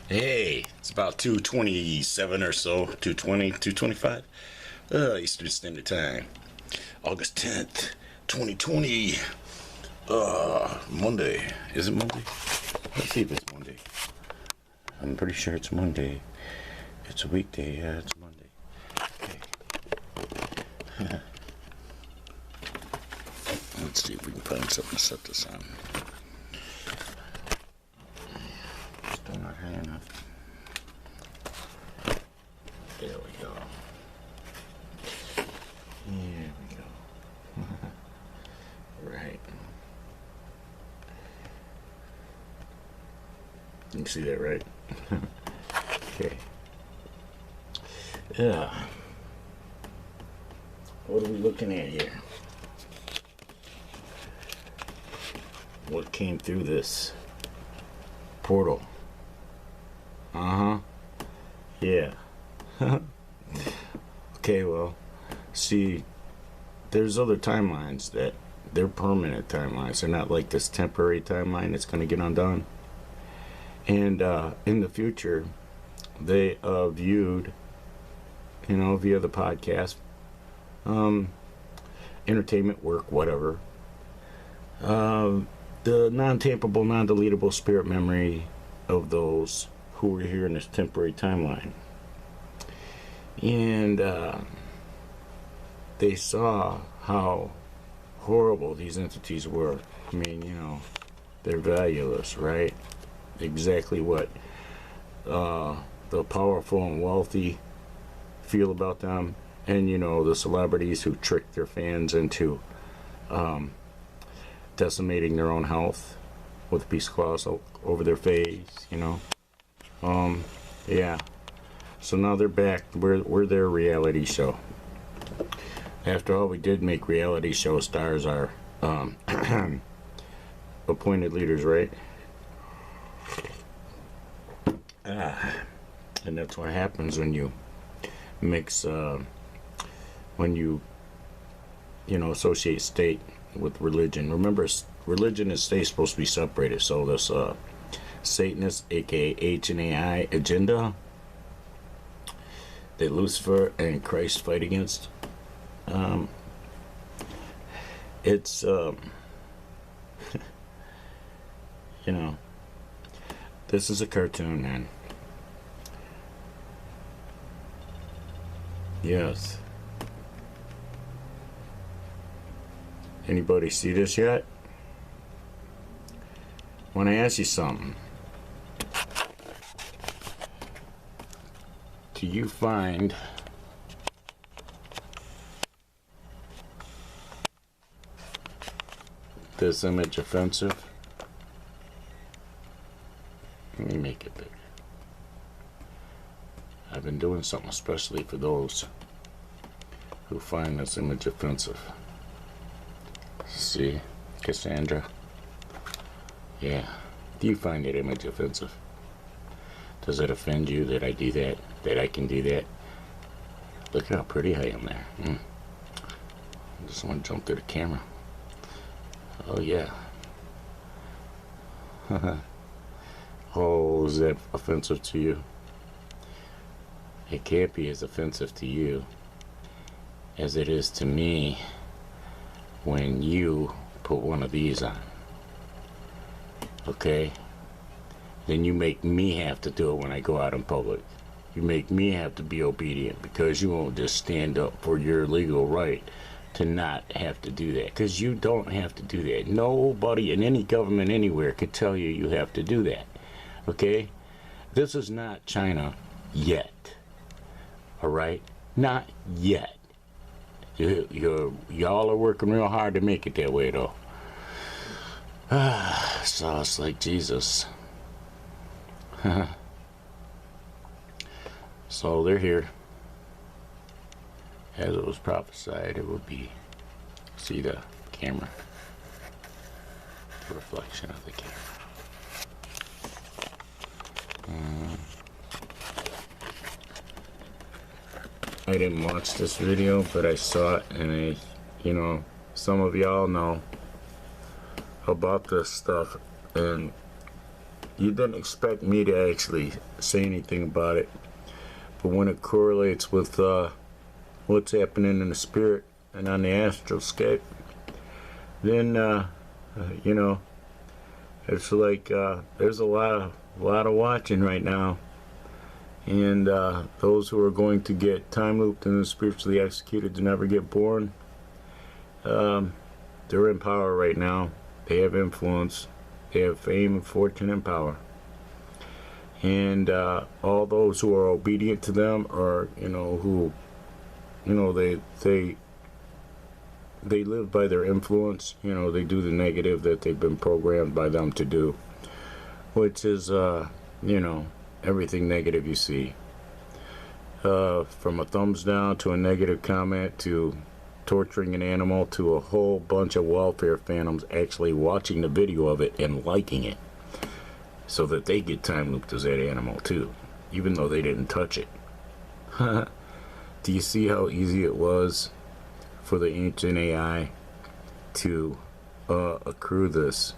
Hey, it's about 2:27 or so, 2:20, 2:25, Eastern Standard Time. August 10th, 2020. Monday. Is it Monday? Let's see if it's Monday. I'm pretty sure it's Monday. It's a weekday, yeah, it's Monday. Okay. Let's see if we can find something to set this on. Still not high enough. There we go. Here we go. Right. You can see that, right? Okay. Yeah. What are we looking at here? What came through this portal? Yeah. Okay, well, see, there's other timelines that they're permanent timelines. They're not like this temporary timeline that's going to get undone. And in the future, they viewed, via the podcast, entertainment work, whatever, the non-tampable, non-deletable spirit memory of those who were here in this temporary timeline. And they saw how horrible these entities were. I mean, they're valueless, right? Exactly what the powerful and wealthy feel about them. And, the celebrities who trick their fans into decimating their own health with a piece of cloth over their face, yeah. So now they're back. We're their reality show. After all, we did make reality show stars our appointed leaders, right? And that's what happens when you mix, when you associate state with religion. Remember, religion and state supposed to be separated. So this Satanist, aka H&AI agenda that Lucifer and Christ fight against, it's this is a cartoon, man. Yes. Anybody see this yet? Want to ask you something. Do you find this image offensive? Let me make it bigger. I've been doing something especially for those who find this image offensive. See, Cassandra. Yeah. Do you find that image offensive? Does it offend you that I do that? That I can do that? Look at how pretty I am there. I just want to jump through the camera. Oh, yeah. Oh, is that offensive to you? It can't be as offensive to you as it is to me when you put one of these on. Okay? Then you make me have to do it when I go out in public. You make me have to be obedient because you won't just stand up for your legal right to not have to do that. Because you don't have to do that. Nobody in any government anywhere could tell you you have to do that. Okay? This is not China yet. Alright? Not yet. Y'all are working real hard to make it that way, though. So it's like Jesus. So they're here. As it was prophesied, it would be. See the camera? The reflection of the camera. I didn't watch this video, but I saw it, and some of y'all know about this stuff, and you didn't expect me to actually say anything about it, but when it correlates with what's happening in the spirit and on the astroscape, then you know, it's like there's a lot of watching right now, and those who are going to get time looped and spiritually executed to never get born, they're in power right now. They have influence, they have fame and fortune and power, and all those who are obedient to them, or who they live by their influence. They do the negative that they've been programmed by them to do, which is everything negative you see, from a thumbs down to a negative comment to torturing an animal to a whole bunch of welfare phantoms actually watching the video of it and liking it so that they get time looped as that animal too, even though they didn't touch it. Do you see how easy it was for the ancient AI to accrue this?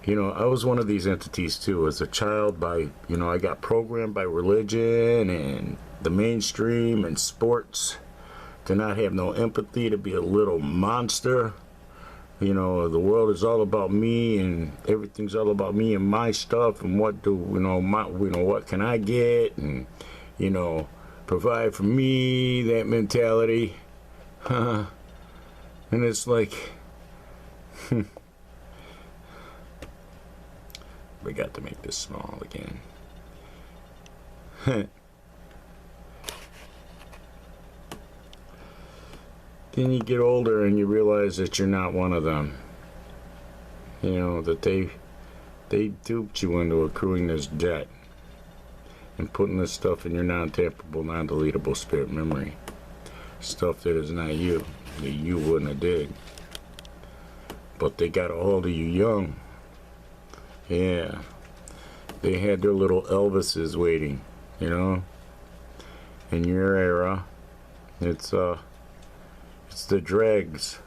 I was one of these entities too. As a child, I got programmed by religion and the mainstream and sports to not have no empathy, to be a little monster. The world is all about me, and everything's all about me and my stuff, and what what can I get, and provide for me, that mentality. And it's like, we got to make this small again. Then you get older and you realize that you're not one of them. That they duped you into accruing this debt and putting this stuff in your non-tamperable, non-deletable spirit memory. Stuff that is not you, that you wouldn't have did. But they got a hold of you young. Yeah. They had their little Elvises waiting, in your era. It's the dregs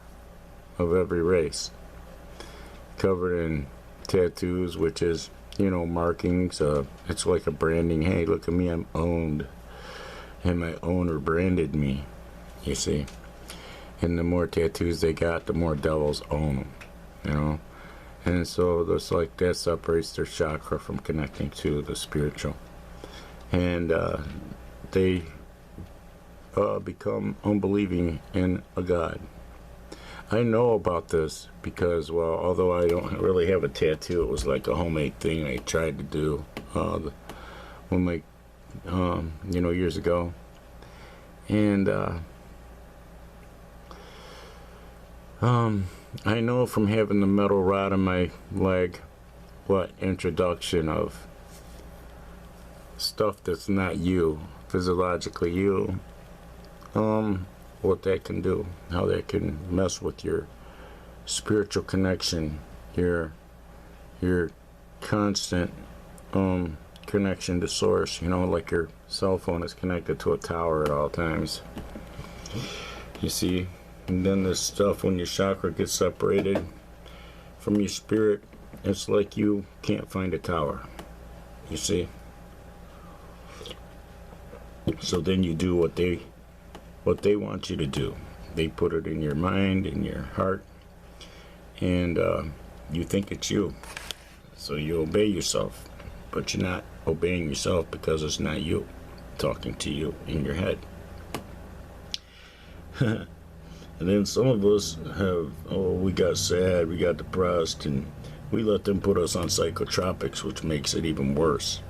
of every race, covered in tattoos, which is, markings. It's like a branding. Hey, look at me, I'm owned, and my owner branded me, you see. And the more tattoos they got, the more devils own them, And so there's like that separates their chakra from connecting to the spiritual, and they become unbelieving in a God. I know about this because, well, although I don't really have a tattoo, it was like a homemade thing I tried to do years ago. And I know from having the metal rod in my leg what introduction of stuff that's not you, physiologically you, what that can do, how that can mess with your spiritual connection, your constant connection to source, like your cell phone is connected to a tower at all times, you see. And then this stuff, when your chakra gets separated from your spirit, it's like you can't find a tower, you see. So then you do what they want you to do. They put it in your mind, in your heart, and you think it's you. So you obey yourself, but you're not obeying yourself because it's not you talking to you in your head. And then some of us we got sad, we got depressed, and we let them put us on psychotropics, which makes it even worse.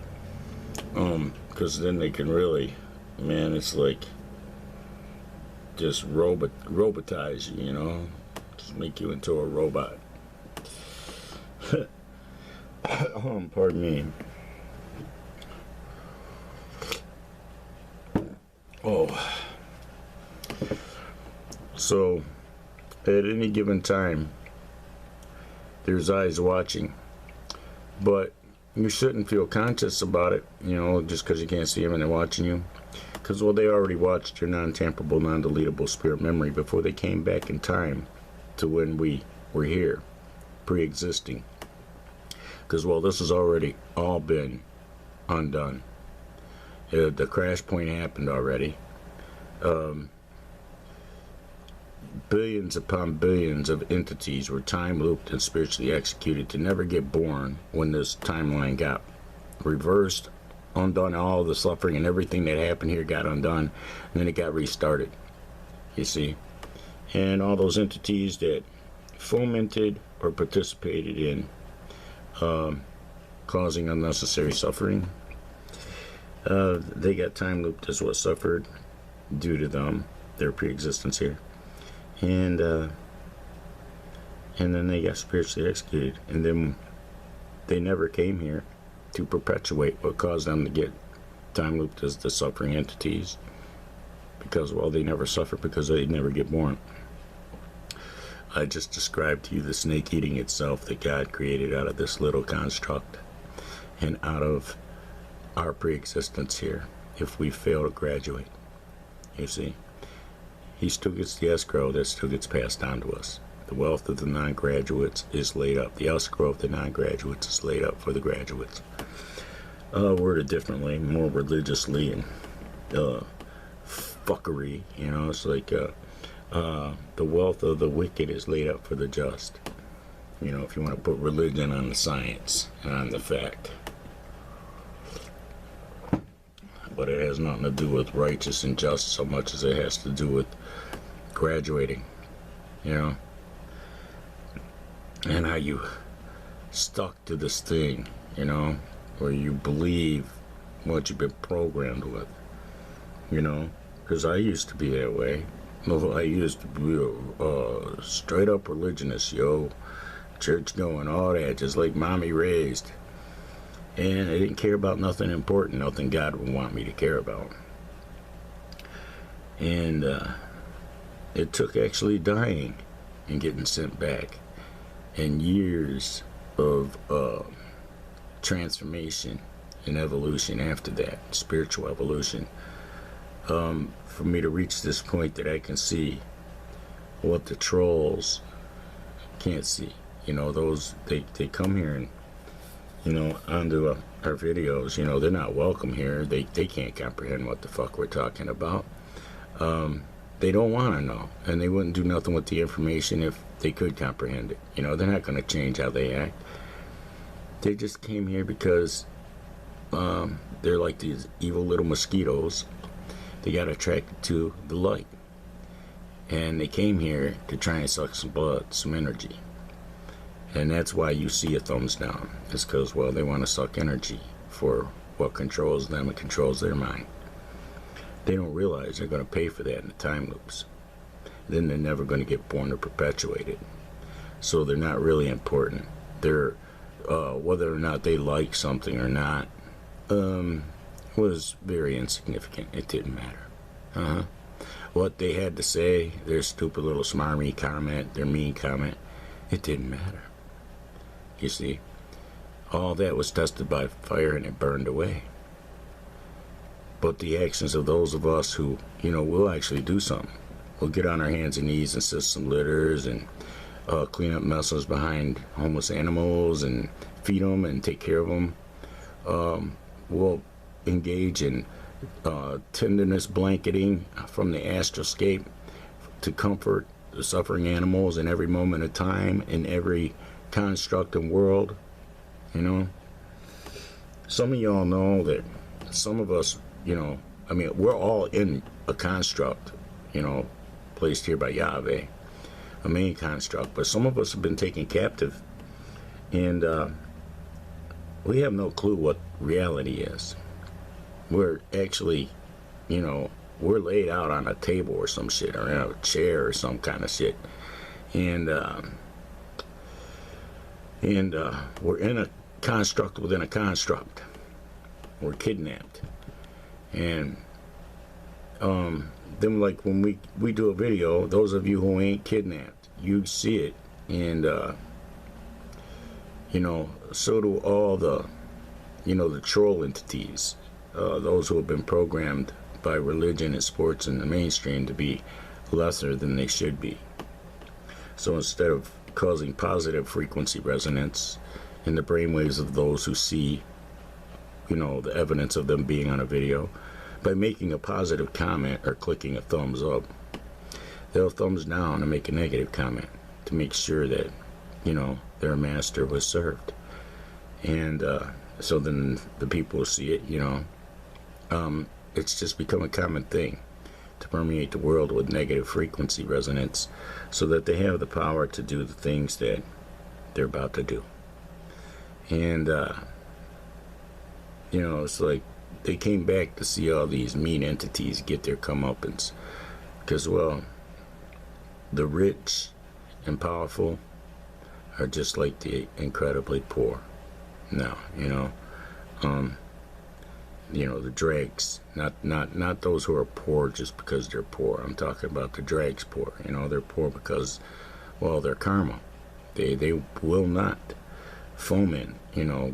Because then they can really, it's like just robotize you, just make you into a robot. Pardon me. Oh. So, at any given time, there's eyes watching, but you shouldn't feel conscious about it, just because you can't see them and they're watching you. Because, well, they already watched your non-tamperable, non-deletable spirit memory before they came back in time to when we were here, pre-existing. Because, well, this has already all been undone. The crash point happened already. Billions upon billions of entities were time looped and spiritually executed to never get born when this timeline got reversed, undone. All the suffering and everything that happened here got undone, and then it got restarted, you see. And all those entities that fomented or participated in causing unnecessary suffering, they got time looped as what suffered due to their pre-existence here. And then they got spiritually executed, and then they never came here to perpetuate what caused them to get time looped as the suffering entities, because, well, they never suffer because they never get born. I just described to you the snake eating itself that God created out of this little construct and out of our pre-existence here if we fail to graduate, you see. He still gets the escrow that still gets passed on to us. The wealth of the non-graduates is laid up. The escrow of the non-graduates is laid up for the graduates. Worded differently, more religiously and fuckery, you know. It's like the wealth of the wicked is laid up for the just. You know, if you want to put religion on the science and on the fact. But it has nothing to do with righteous and just so much as it has to do with graduating, you know, and how you stuck to this thing, you know, where you believe what you've been programmed with, you know, because I used to be that way. I used to be a straight up religionist, yo, church going, all that, just like mommy raised. And I didn't care about nothing important, nothing God would want me to care about. And it took actually dying and getting sent back, and years of transformation and evolution after that, spiritual evolution, for me to reach this point that I can see what the trolls can't see. You know, those, they come here and, you know, onto our videos, you know, they're not welcome here. They can't comprehend what the fuck we're talking about. They don't want to know, and they wouldn't do nothing with the information if they could comprehend it. You know, they're not going to change how they act. They just came here because they're like these evil little mosquitoes. They got attracted to the light, and they came here to try and suck some blood, some energy. And that's why you see a thumbs down. It's because, well, they want to suck energy for what controls them and controls their mind. They don't realize they're going to pay for that in the time loops. Then they're never going to get born or perpetuated. So they're not really important. They're, whether or not they like something or not, was very insignificant. It didn't matter. What they had to say, their stupid little smarmy comment, their mean comment, it didn't matter. You see, all that was tested by fire and it burned away. But the actions of those of us who, you know, will actually do something. We'll get on our hands and knees and sit some litters and clean up messes behind homeless animals and feed them and take care of them. We'll engage in tenderness blanketing from the astroscape to comfort the suffering animals in every moment of time, in every construct and world, you know. Some of y'all know that some of us, you know, I mean, we're all in a construct, you know, placed here by Yahweh, a main construct, but some of us have been taken captive, and we have no clue what reality is. We're actually, you know, we're laid out on a table or some shit, or in a chair or some kind of shit, and we're in a construct within a construct. We're kidnapped. And then, like, when we do a video, those of you who ain't kidnapped, you see it, and you know, so do all the, you know, the troll entities, those who have been programmed by religion and sports and the mainstream to be lesser than they should be. So instead of causing positive frequency resonance in the brainwaves of those who see, the evidence of them being on a video by making a positive comment or clicking a thumbs up. They'll thumbs down and make a negative comment to make sure that, their master was served. And so then the people will see it, it's just become a common thing to permeate the world with negative frequency resonance so that they have the power to do the things that they're about to do. And, it's like they came back to see all these mean entities get their comeuppance. Because, well, the rich and powerful are just like the incredibly poor. Now, the dregs, not those who are poor just because they're poor. I'm talking about the dregs poor. They're poor because, well, their karma. They will not foment,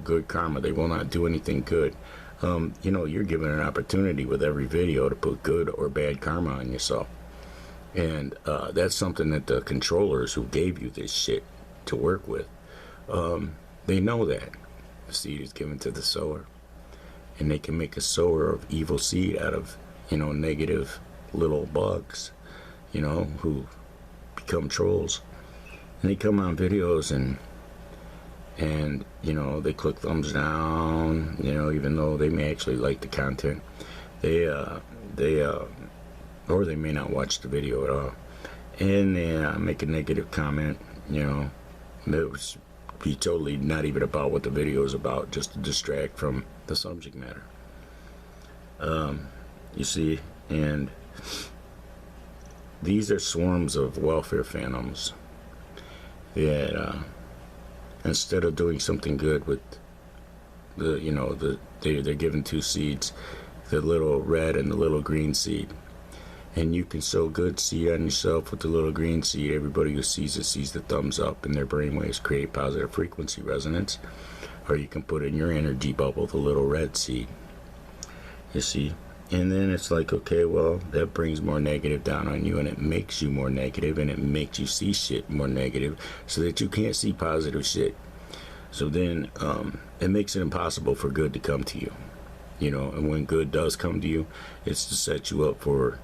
good karma. They will not do anything good. You're given an opportunity with every video to put good or bad karma on yourself. And that's something that the controllers who gave you this shit to work with, they know that. The seed is given to the sower. And they can make a sower of evil seed out of, negative little bugs, who become trolls. And they come on videos and they click thumbs down, even though they may actually like the content. Or they may not watch the video at all. And they make a negative comment, it was be totally not even about what the video is about, just to distract from the subject matter. You see, and these are swarms of welfare phantoms that instead of doing something good with they're given two seeds, the little red and the little green seed. And you can sow good seed on yourself with the little green seed. Everybody who sees it sees the thumbs up, and their brainwaves create positive frequency resonance. Or you can put in your energy bubble the little red seed. You see? And then it's like, okay, well, that brings more negative down on you, and it makes you more negative, and it makes you see shit more negative so that you can't see positive shit. So then it makes it impossible for good to come to you. And when good does come to you, it's to set you up for,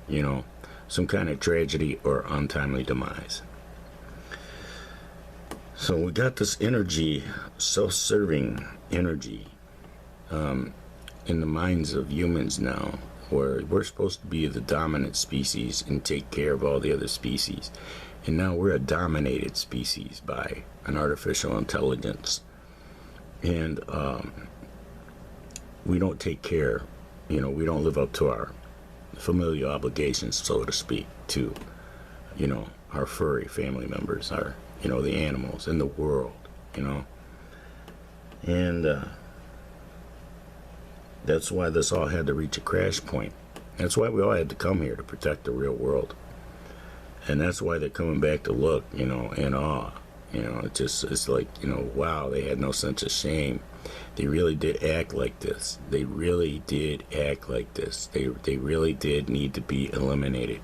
some kind of tragedy or untimely demise. So we got this energy, self-serving energy, in the minds of humans now, where we're supposed to be the dominant species and take care of all the other species. And now we're a dominated species by an artificial intelligence. And, we don't take care, we don't live up to our familial obligations, so to speak, to, our furry family members, our, the animals in the world, And that's why this all had to reach a crash point. That's why we all had to come here to protect the real world. And that's why they're coming back to look, in awe. It's like, wow, they had no sense of shame. They really did act like this. They really did act like this. They really did need to be eliminated.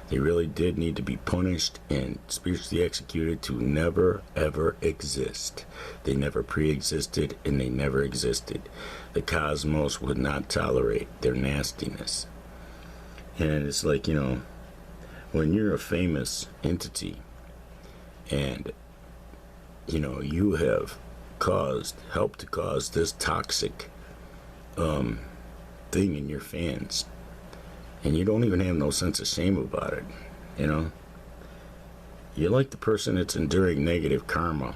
They really did need to be punished and spiritually executed to never, ever exist. They never pre-existed, and they never existed. The cosmos would not tolerate their nastiness. And it's like, when you're a famous entity and, you have helped to cause this toxic thing in your fans, and you don't even have no sense of shame about it, you're like the person that's enduring negative karma,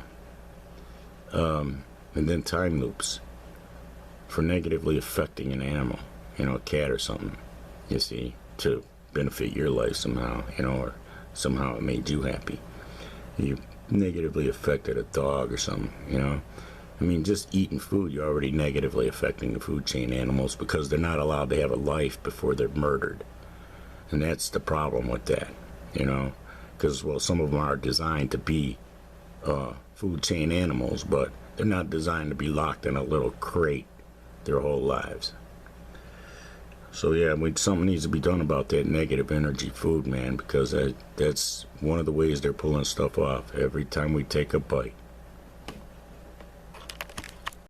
and then time loops for negatively affecting an animal, a cat or something, you see, to benefit your life somehow, or somehow it made you happy. You negatively affected a dog or something, just eating food, you're already negatively affecting the food chain animals because they're not allowed to have a life before they're murdered. And that's the problem with that, because, well, some of them are designed to be food chain animals, but they're not designed to be locked in a little crate their whole lives. So yeah, something needs to be done about that negative energy food, man, because that's one of the ways they're pulling stuff off every time we take a bite.